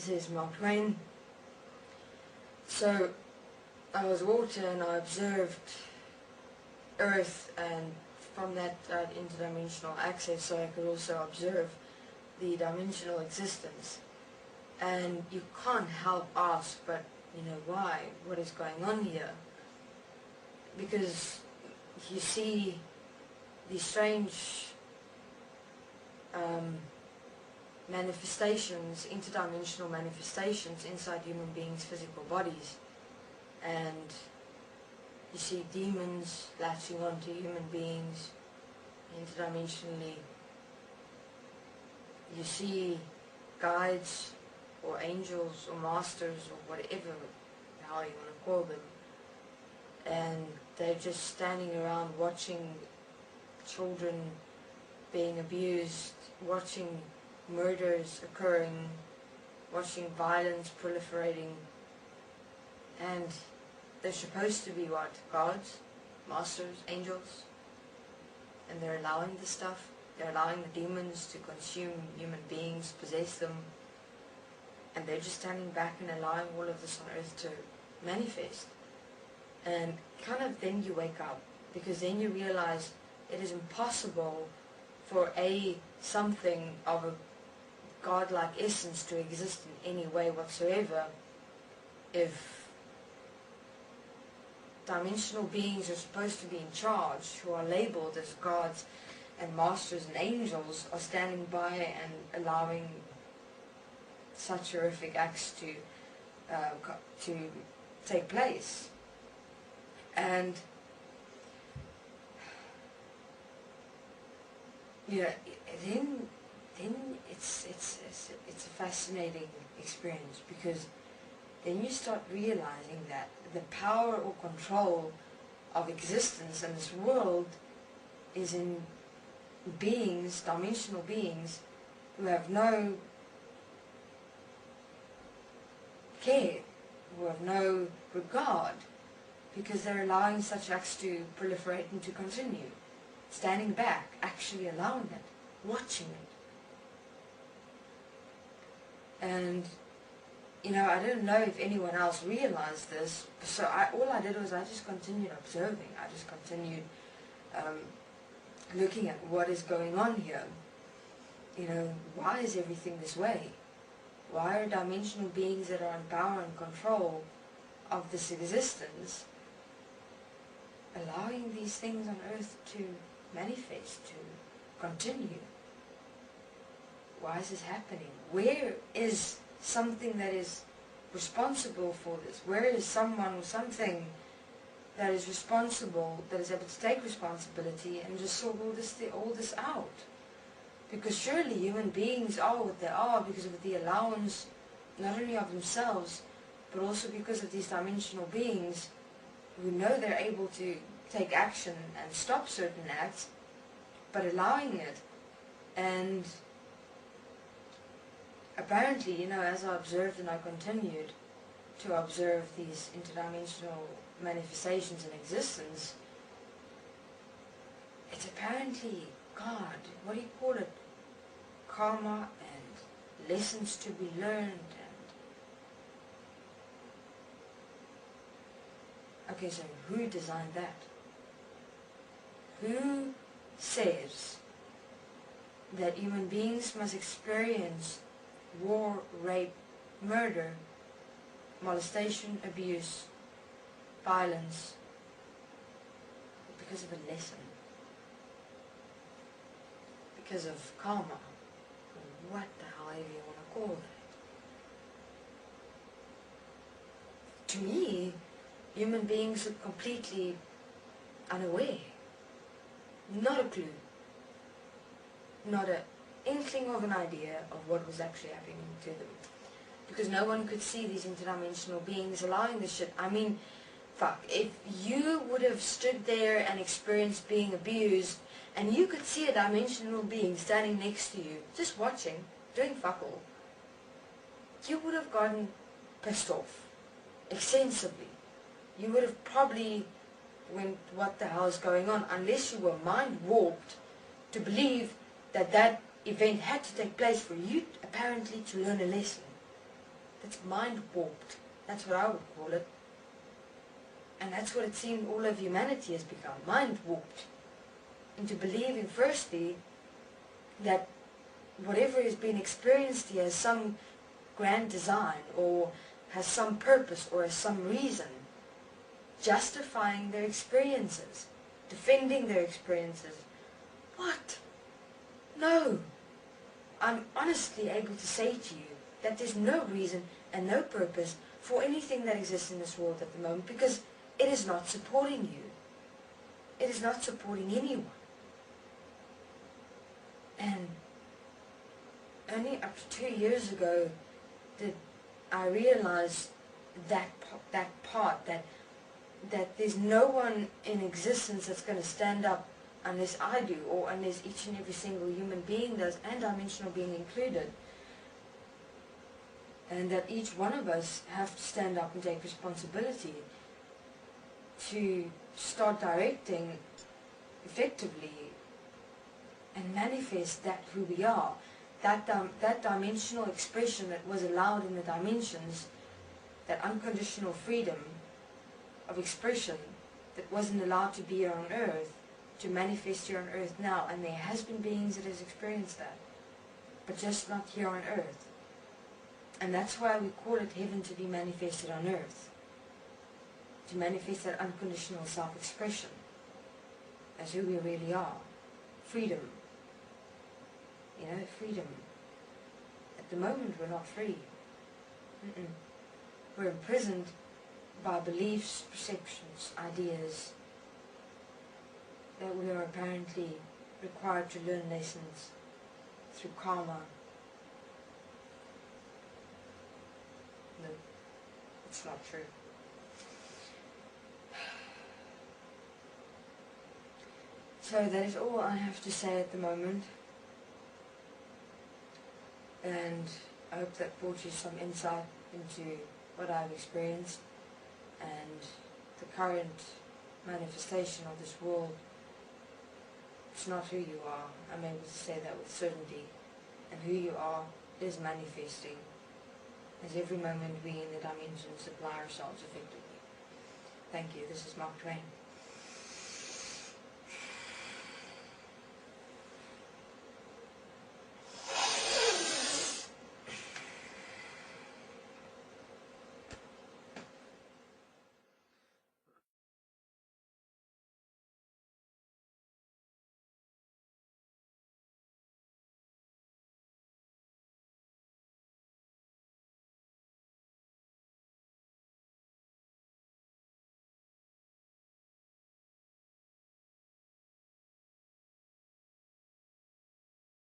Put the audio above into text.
says Mark Twain. So I was water and I observed Earth, and from that interdimensional access, so I could also observe the dimensional existence. And you can't help ask, but why? What is going on here? Because you see these strange manifestations, interdimensional manifestations inside human beings' physical bodies. And you see demons latching onto human beings interdimensionally. You see guides or angels or masters or whatever the hell you want to call them, and they're just standing around watching children being abused, watching murders occurring, watching violence proliferating, and they're supposed to be what? Gods, masters, angels, and they're allowing this stuff. They're allowing the demons to consume human beings, possess them, and they're just standing back and allowing all of this on earth to manifest. And kind of then you wake up, because then you realize it is impossible for something of a godlike essence to exist in any way whatsoever if dimensional beings are supposed to be in charge, who are labeled as gods and masters and angels, are standing by and allowing such horrific acts to take place. And then it's a fascinating experience, because then you start realizing that the power or control of existence in this world is in beings, dimensional beings, who have no care, who have no regard, because they're allowing such acts to proliferate and to continue. Standing back, actually allowing it, watching it. And I didn't know if anyone else realized this, so all I did was I just continued observing. I just continued looking at what is going on here. Why is everything this way? Why are dimensional beings that are in power and control of this existence allowing these things on earth to manifest, to continue? Why is this happening? Where is something that is responsible for this? Where is someone or something that is responsible, that is able to take responsibility and just sort all this out? Because surely human beings are what they are because of the allowance, not only of themselves, but also because of these dimensional beings who know they're able to take action and stop certain acts, but allowing it. And apparently, as I observed and I continued to observe these interdimensional manifestations in existence, it's apparently God, what do you call it, karma and lessons to be learned. And okay, so who designed that? Who says that human beings must experience war, rape, murder, molestation, abuse, violence because of a lesson, because of karma, or what the hell ever you want to call it? To me, human beings are completely unaware, not a clue, not an inkling of an idea of what was actually happening to them. Because no one could see these interdimensional beings allowing this shit. I mean, fuck, if you would have stood there and experienced being abused, and you could see a dimensional being standing next to you, just watching, doing fuck all, you would have gotten pissed off, extensively. You would have probably went, what the hell is going on, unless you were mind warped to believe that that event had to take place for you apparently to learn a lesson. that's mind warped. That's what I would call it. And that's what it seems all of humanity has become, mind warped. Into believing firstly that whatever is being experienced here has some grand design or has some purpose or has some reason, justifying their experiences, defending their experiences. What? No. I'm honestly able to say to you that there's no reason and no purpose for anything that exists in this world at the moment, because it is not supporting you. It is not supporting anyone. And only up to 2 years ago did I realize that part, that there's no one in existence that's going to stand up unless I do, or unless each and every single human being does, and dimensional being included. And that each one of us have to stand up and take responsibility to start directing effectively and manifest that who we are. That dimensional expression that was allowed in the dimensions, that unconditional freedom of expression that wasn't allowed to be here on earth, to manifest here on earth now. And there has been beings that has experienced that, but just not here on earth. And that's why we call it heaven, to be manifested on earth, to manifest that unconditional self-expression as who we really are. Freedom. You know, freedom. At the moment we're not free. We're imprisoned by beliefs, perceptions, ideas, that we are apparently required to learn lessons through karma. No, it's not true. So that is all I have to say at the moment. And I hope that brought you some insight into what I've experienced and the current manifestation of this world. It's not who you are. I'm able to say that with certainty. And who you are is manifesting, as every moment we in the dimension supply ourselves effectively. Thank you. This is Mark Twain.